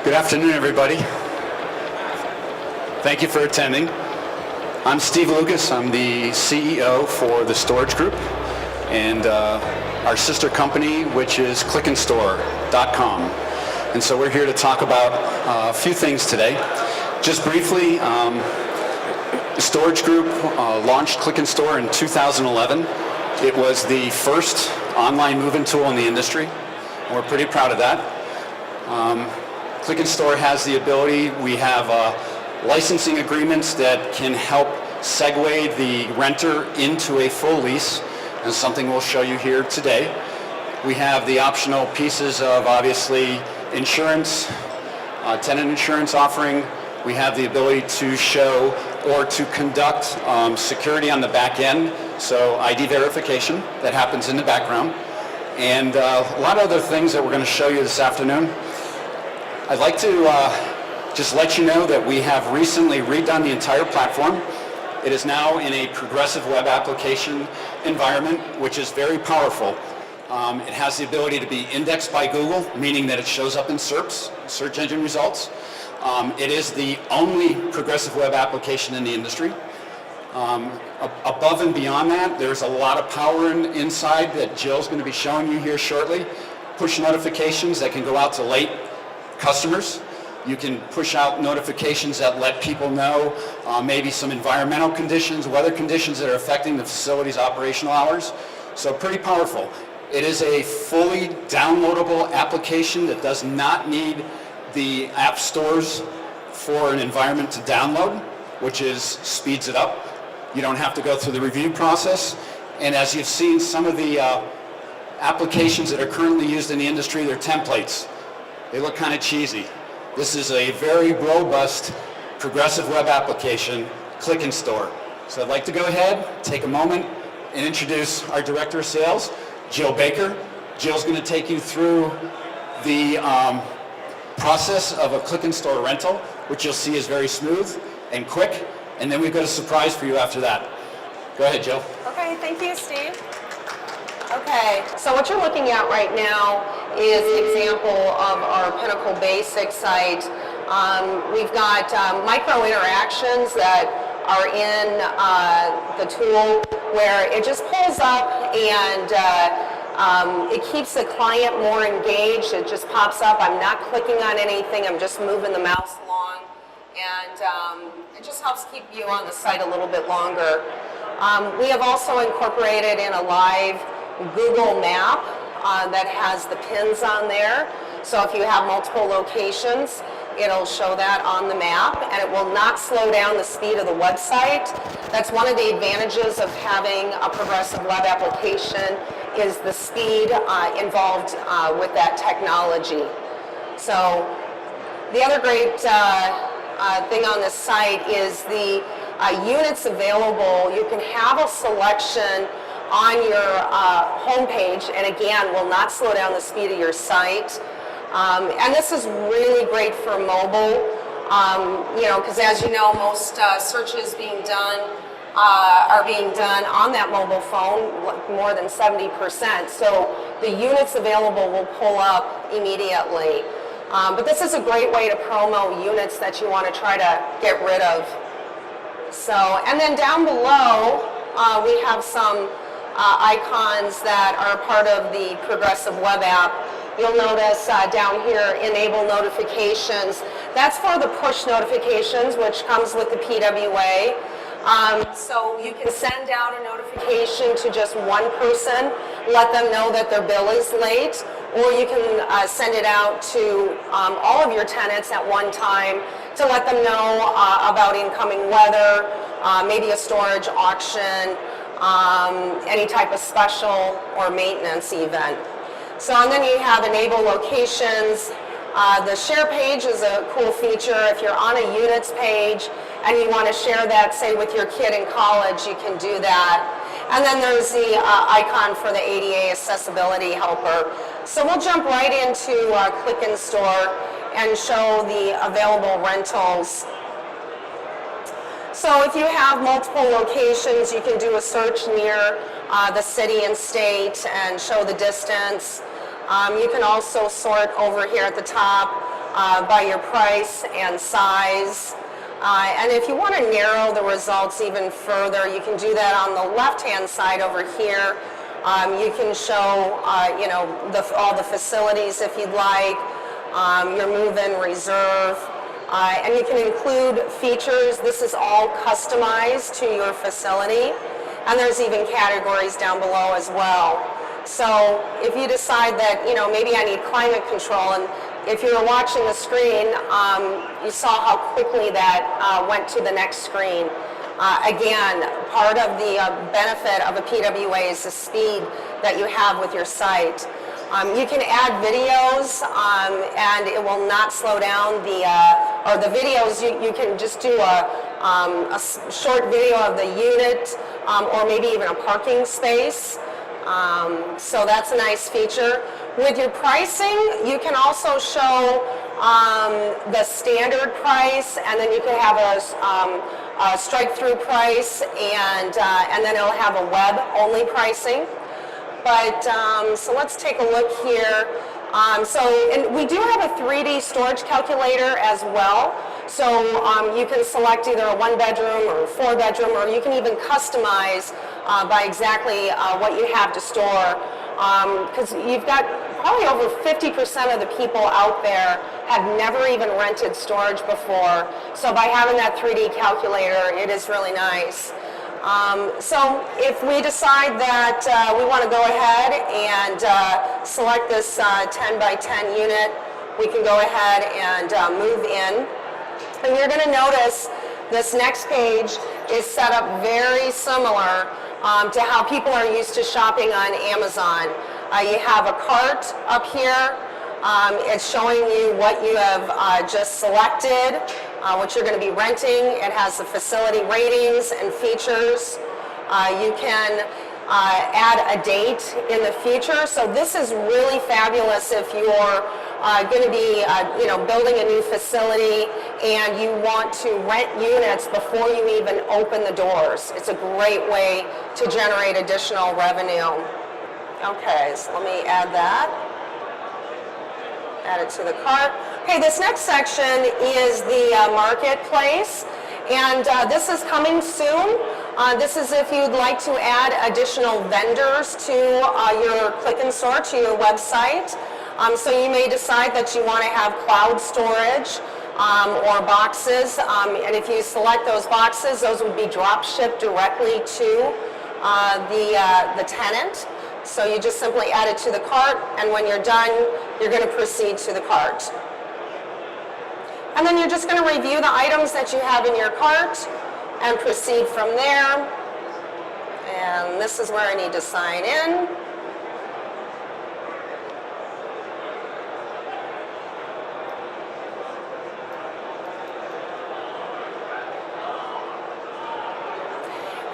Good afternoon, everybody. Thank you for attending. I'm Steve Lucas. I'm the CEO for the Storage Group and our sister company, which is ClickandStor.com. And so we're here to talk about a few things today. Just briefly, the Storage Group launched ClickandStor in 2011. It was the first online move-in tool in the industry. And we're pretty proud of that. ClickandStor has the ability, we have licensing agreements that can help segue the renter into a full lease, and something we'll show you here today. We have the optional pieces of, obviously, insurance, tenant insurance offering. We have the ability to show or to conduct security on the back end, so ID verification that happens in the background, and a lot of other things that we're going to show you this afternoon. I'd like to just let you know that we have recently redone the entire platform. It is now in a progressive web application environment, which is very powerful. It has the ability to be indexed by Google, meaning that it shows up in SERPs, search engine results. It is the only progressive web application in the industry. Above and beyond that, there's a lot of power inside that Jill's going to be showing you here shortly. Push notifications that can go out to late customers. You can push out notifications that let people know maybe some environmental conditions, weather conditions that are affecting the facility's operational hours. So pretty powerful. It is a fully downloadable application that does not need the app stores for an environment to download, which speeds it up. You don't have to go through the review process. And as you've seen, some of the applications that are currently used in the industry, they're templates. They look kind of cheesy. This is a very robust, progressive web application, ClickandStor. So I'd like to go ahead, take a moment, and introduce our Director of Sales, Jill Baker. Jill's going to take you through the process of a ClickandStor rental, which you'll see is very smooth and quick, and then we've got a surprise for you after that. Go ahead, Jill. Okay, thank you, Steve. Okay, so what you're looking at right now is an example of our Pinnacle Basic site. We've got micro interactions that are in the tool where it just pulls up and it keeps the client more engaged. It just pops up. I'm not clicking on anything. I'm just moving the mouse along, and it just helps keep you on the site a little bit longer. We have also incorporated in a live Google map that has the pins on there. So if you have multiple locations, it'll show that on the map, and it will not slow down the speed of the website. That's one of the advantages of having a progressive web application, is the speed involved with that technology. So the other great thing on this site is the units available. You can have a selection on your homepage, and again, will not slow down the speed of your site. And this is really great for mobile, because as you know, most searches being done are being done on that mobile phone, like more than 70%. So the units available will pull up immediately. But this is a great way to promo units that you want to try to get rid of. So, and then down below, we have some icons that are part of the progressive web app. You'll notice down here, enable notifications. That's for the push notifications, which comes with the PWA. So you can send out a notification to just one person, let them know that their bill is late, or you can send it out to all of your tenants at one time to let them know about incoming weather, maybe a storage auction, any type of special or maintenance event. So, and then you have enable locations. The share page is a cool feature. If you're on a units page and you want to share that, say, with your kid in college, you can do that. And then there's the icon for the ADA accessibility helper. So we'll jump right into ClickandStor and show the available rentals. So if you have multiple locations, you can do a search near the city and state and show the distance. You can also sort over here at the top by your price and size. And if you want to narrow the results even further, you can do that on the left-hand side over here. You can show, all the facilities if you'd like, your move-in reserve, and you can include features. This is all customized to your facility, and there's even categories down below as well. So if you decide that, maybe I need climate control, and if you were watching the screen, you saw how quickly that went to the next screen. Again, part of the benefit of a PWA is the speed that you have with your site. You can add videos, and it will not slow down the videos. You can just do a short video of the unit, or maybe even a parking space. So that's a nice feature. With your pricing, you can also show the standard price, and then you can have a strike-through price, and then it'll have a web-only pricing. But so let's take a look here. And we do have a 3D storage calculator as well. So you can select either a 1-bedroom or a 4-bedroom, or you can even customize by exactly what you have to store. Because you've got probably over 50% of the people out there have never even rented storage before. So by having that 3D calculator, it is really nice. So if we decide that we want to go ahead and select this 10 by 10 unit, we can go ahead and move in. And you're going to notice this next page is set up very similar to how people are used to shopping on Amazon. You have a cart up here. It's showing you what you have just selected, what you're going to be renting. It has the facility ratings and features. You can add a date in the future. So this is really fabulous if you're going to be building a new facility and you want to rent units before you even open the doors. It's a great way to generate additional revenue. Okay, so let me add that. Add it to the cart. Okay, this next section is the marketplace, and this is coming soon. This is if you'd like to add additional vendors to your ClickandStor, to your website. So you may decide that you want to have cloud storage or boxes, and if you select those boxes, those would be drop shipped directly to the tenant. So you just simply add it to the cart, and when you're done, you're going to proceed to the cart. And then you're just going to review the items that you have in your cart and proceed from there. And this is where I need to sign in.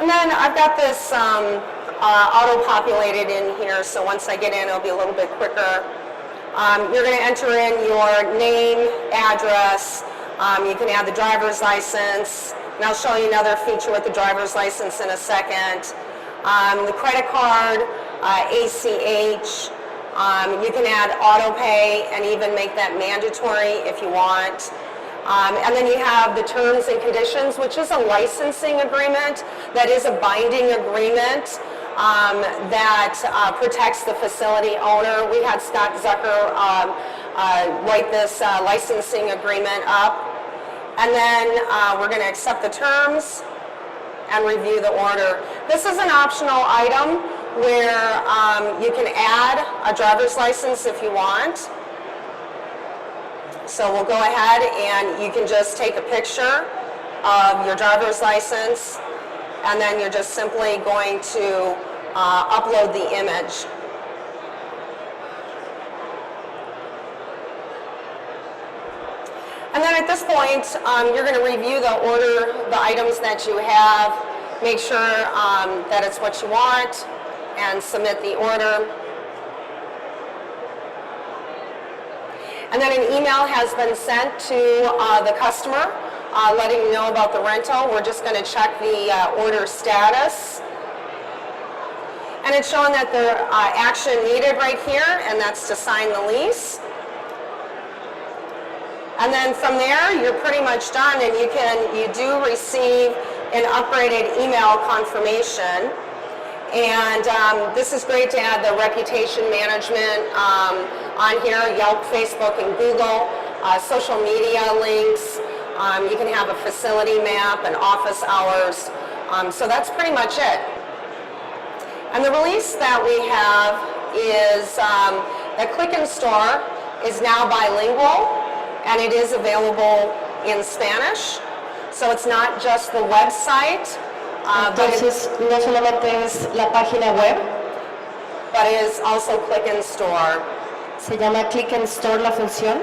And then I've got this auto-populated in here, so once I get in, it'll be a little bit quicker. You're going to enter in your name, address. You can add the driver's license, and I'll show you another feature with the driver's license in a second. The credit card, ACH. You can add auto pay and even make that mandatory if you want. And then you have the terms and conditions, which is a licensing agreement that is a binding agreement that protects the facility owner. We had Scott Zucker write this licensing agreement up. And then we're going to accept the terms and review the order. This is an optional item where you can add a driver's license if you want. So we'll go ahead and you can just take a picture of your driver's license, and then you're just simply going to upload the image. And then at this point, you're going to review the order, the items that you have, make sure that it's what you want, and submit the order. And then an email has been sent to the customer letting them know about the rental. We're just going to check the order status. And it's showing that the action needed right here, and that's to sign the lease. And then from there, you're pretty much done, and you do receive an upgraded email confirmation. And this is great to add the reputation management on here, Yelp, Facebook, and Google, social media links. You can have a facility map and office hours. So that's pretty much it. And the release that we have is that ClickandStor is now bilingual, and it is available in Spanish. So it's not just the website, Entonces, no solamente es la página web, but it is also ClickandStor. se llama ClickandStor la función.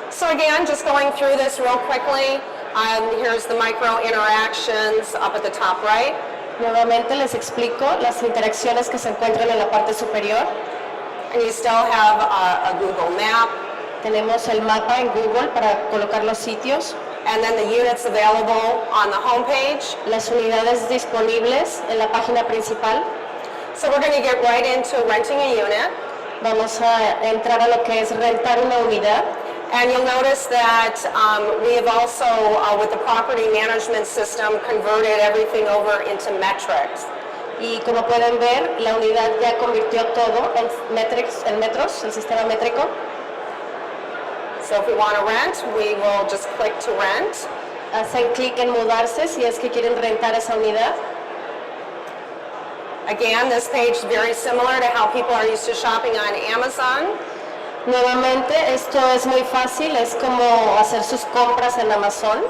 So again, just going through this real quickly, here's the micro interactions up at the top right. Nuevamente les explico las interacciones que se encuentran en la parte superior. And you still have a Google map, Tenemos el mapa en Google para colocar los sitios, and then the units available on the home page. las unidades disponibles en la página principal. So we're going to get right into renting a unit. Vamos a entrar a lo que es rentar una unidad. And you'll notice that we have also, with the property management system, converted everything over into metrics. Y como pueden ver, la unidad ya convirtió todo en metros, el sistema métrico. So if we want to rent, we will just click to rent. Hacen clic en mudarse si es que quieren rentar esa unidad. Again, this page is very similar to how people are used to shopping on Amazon. Nuevamente, esto es muy fácil, es como hacer sus compras en Amazon.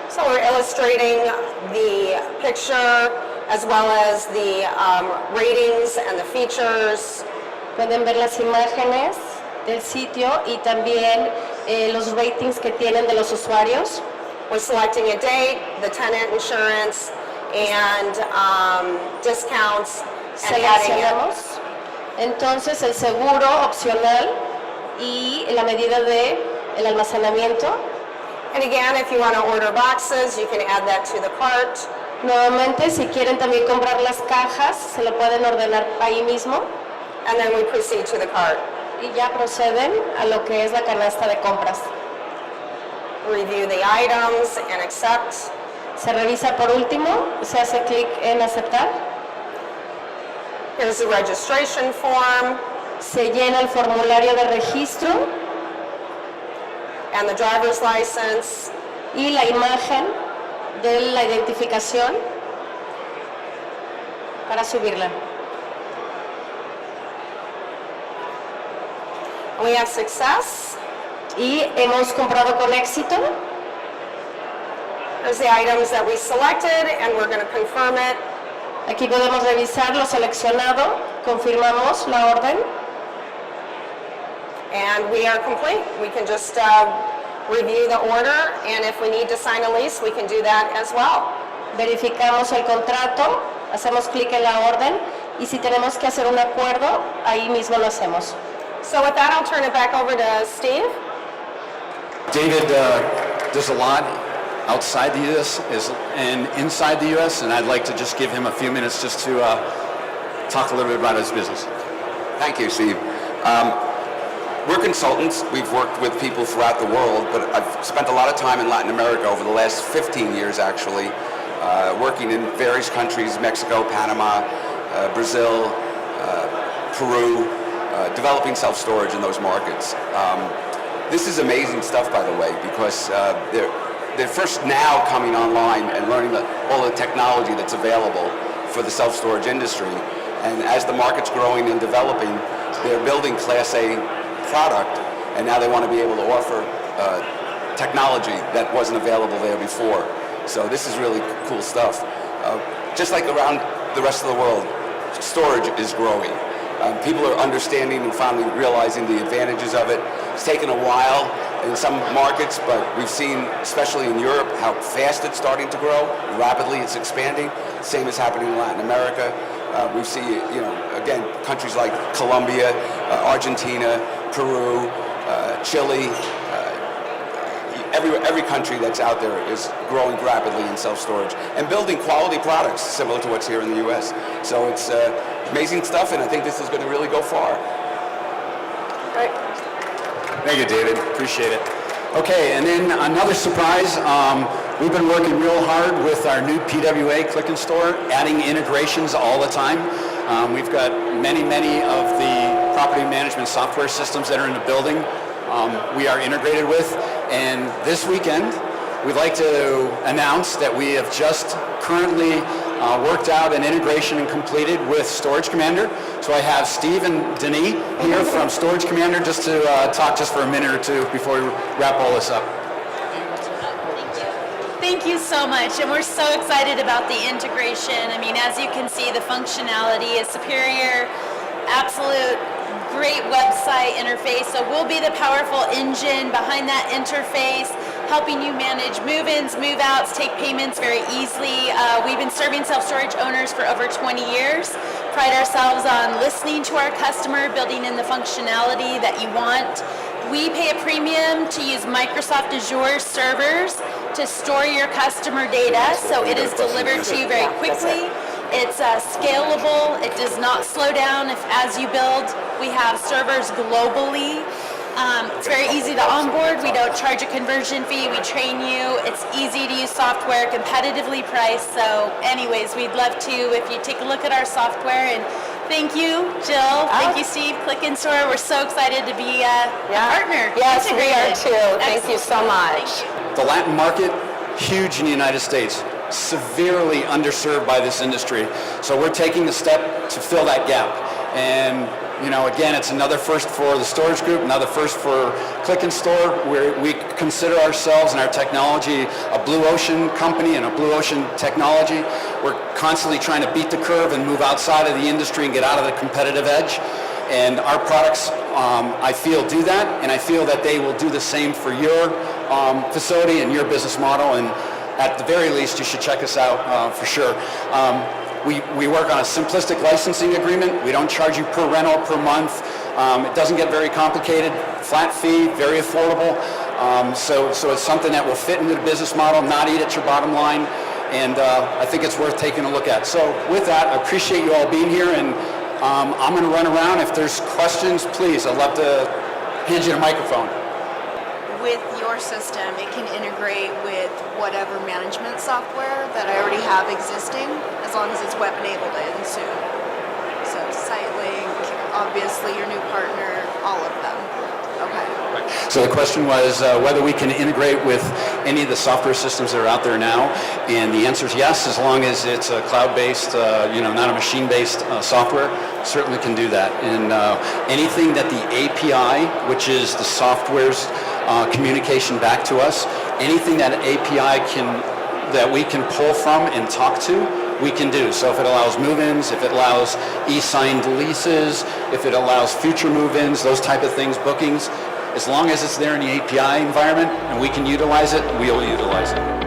So we're illustrating the picture as well as the ratings and the features. Pueden ver las imágenes del sitio y también los ratings que tienen de los usuarios. We're selecting a date, the tenant insurance, and discounts, and adding it. Seleccionamos entonces el seguro opcional y la medida de el almacenamiento. And again, if you want to order boxes, you can add that to the cart. Nuevamente, si quieren también comprar las cajas, se lo pueden ordenar ahí mismo And then we proceed to the cart. y ya proceden a lo que es la canasta de compras. Review the items and accept. Se revisa por último, se hace clic en aceptar, Here's the registration form se llena el formulario de registro and the driver's license. y la imagen de la identificación para subirla. We have success. Y hemos comprado con éxito. There's the items that we selected, and we're going to confirm it. Aquí podemos revisar lo seleccionado, confirmamos la orden And we are complete. We can just review the order, and if we need to sign a lease, we can do that as well. verificamos el contrato, hacemos clic en la orden y si tenemos que hacer un acuerdo, ahí mismo lo hacemos. So with that, I'll turn it back over to Steve. David does a lot outside the U.S. and inside the U.S., and I'd like to just give him a few minutes just to talk a little bit about his business. Thank you, Steve. We're consultants. We've worked with people throughout the world, but I've spent a lot of time in Latin America over the last 15 years, actually, working in various countries, Mexico, Panama, Brazil, Peru, developing self-storage in those markets. This is amazing stuff, by the way, because they're first now coming online and learning all the technology that's available for the self-storage industry. And as the market's growing and developing, they're building Class A product, and now they want to be able to offer technology that wasn't available there before. So this is really cool stuff. Just like around the rest of the world, storage is growing. People are understanding and finally realizing the advantages of it. It's taken a while in some markets, but we've seen, especially in Europe, how fast it's starting to grow. Rapidly, it's expanding. Same is happening in Latin America. We see, again, countries like Colombia, Argentina, Peru, Chile. Every country that's out there is growing rapidly in self-storage and building quality products similar to what's here in the U.S. So it's amazing stuff, and I think this is going to really go far. Right. Thank you, David. Appreciate it. Okay, and then another surprise, we've been working real hard with our new PWA ClickandStor, adding integrations all the time. We've got many of the property management software systems that are in the building we are integrated with. And this weekend, we'd like to announce that we have just currently worked out an integration and completed with Storage Commander. So I have Steve and Denis here from Storage Commander just to talk just for a minute or two before we wrap all this up. Thank you so much, and we're so excited about the integration. I mean, as you can see, the functionality is superior, absolute great website interface. So we'll be the powerful engine behind that interface, helping you manage move-ins, move-outs, take payments very easily. We've been serving self-storage owners for over 20 years. Pride ourselves on listening to our customer, building in the functionality that you want. We pay a premium to use Microsoft Azure servers to store your customer data, so it is delivered to you very quickly. It's scalable. It does not slow down as you build. We have servers globally. It's very easy to onboard. We don't charge a conversion fee. We train you. It's easy to use software, competitively priced. So anyways, we'd love to if you take a look at our software. And thank you, Jill. Thank you, Steve. ClickandStor. We're so excited to be a partner. Yes, we are Integrated. too. Thank you so Excellent. much. Thank you. The Latin market, huge in the United States, severely underserved by this industry. So we're taking the step to fill that gap. And you know, again, it's another first for the storage group, another first for ClickandStor, where we consider ourselves and our technology a blue ocean company and a blue ocean technology. We're constantly trying to beat the curve and move outside of the industry and get out of the competitive edge. And our products, I feel, do that, and I feel that they will do the same for your facility and your business model. And at the very least, you should check us out for sure. We work on a simplistic licensing agreement. We don't charge you per rental, per month. It doesn't get very complicated. Flat fee, very affordable. So it's something that will fit into the business model, not eat at your bottom line. And I think it's worth taking a look at. So with that, I appreciate you all being here. And I'm going to run around. If there's questions, please, I'd love to hand you the microphone. With your system, it can integrate with whatever management software that I already have existing, as long as it's web-enabled in soon. So SiteLink, obviously your new partner, all of them. Okay. So the question was whether we can integrate with any of the software systems that are out there now, and the answer is yes, as long as it's a cloud-based, not a machine-based software, certainly can do that. And anything that the API, which is the software's communication back to us, anything that API that we can pull from and talk to, we can do. So if it allows move-ins, if it allows e-signed leases, if it allows future move-ins, those type of things, bookings, as long as it's there in the API environment and we can utilize it, we'll utilize it.